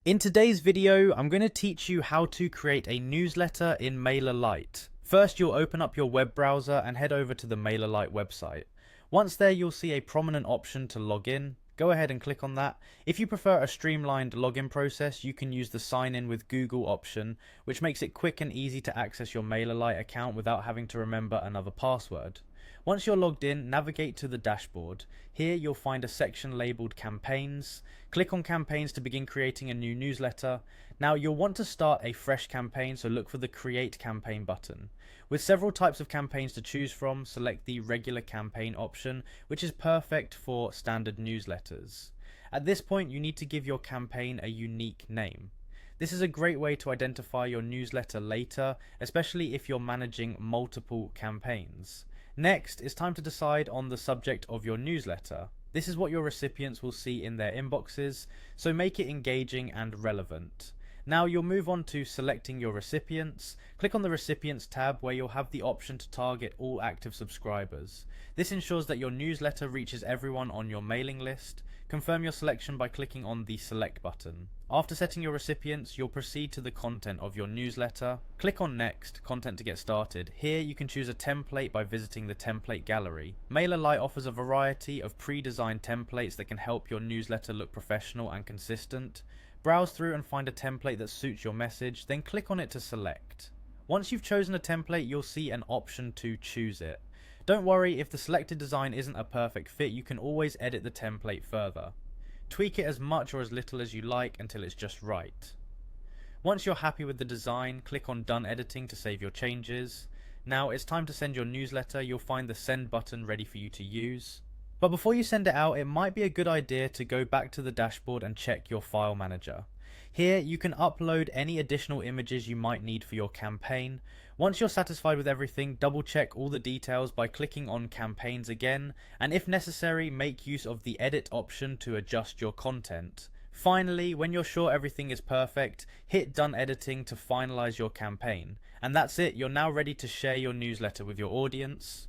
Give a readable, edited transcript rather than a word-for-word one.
In today's video, I'm going to teach you how to create a newsletter in Mailerlite. First, you'll open up your web browser and head over to the Mailerlite website. Once there, you'll see a prominent option to log in. Go ahead and click on that. If you prefer a streamlined login process, you can use the sign in with Google option, which makes it quick and easy to access your Mailerlite account without having to remember another password. Once you're logged in, navigate to the dashboard. Here you'll find a section labeled Campaigns. Click on Campaigns to begin creating a new newsletter. Now you'll want to start a fresh campaign, so look for the Create Campaign button. With several types of campaigns to choose from, select the Regular Campaign option, which is perfect for standard newsletters. At this point, you need to give your campaign a unique name. This is a great way to identify your newsletter later, especially if you're managing multiple campaigns. Next, it's time to decide on the subject of your newsletter. This is what your recipients will see in their inboxes, so make it engaging and relevant. Now you'll move on to selecting your recipients. Click on the Recipients tab where you'll have the option to target all active subscribers. This ensures that your newsletter reaches everyone on your mailing list. Confirm your selection by clicking on the Select button. After setting your recipients, you'll proceed to the content of your newsletter. Click on Next, Content to get started. Here you can choose a template by visiting the template gallery. Mailerlite offers a variety of pre-designed templates that can help your newsletter look professional and consistent. Browse through and find a template that suits your message, then click on it to select. Once you've chosen a template, you'll see an option to choose it. Don't worry, if the selected design isn't a perfect fit, you can always edit the template further. Tweak it as much or as little as you like until it's just right. Once you're happy with the design, click on Done Editing to save your changes. Now it's time to send your newsletter. You'll find the Send button ready for you to use. But before you send it out, it might be a good idea to go back to the dashboard and check your file manager. Here you can upload any additional images you might need for your campaign. Once you're satisfied with everything, double check all the details by clicking on Campaigns again, and if necessary, make use of the Edit option to adjust your content. Finally, when you're sure everything is perfect, hit Done Editing to finalize your campaign. And that's it, you're now ready to share your newsletter with your audience.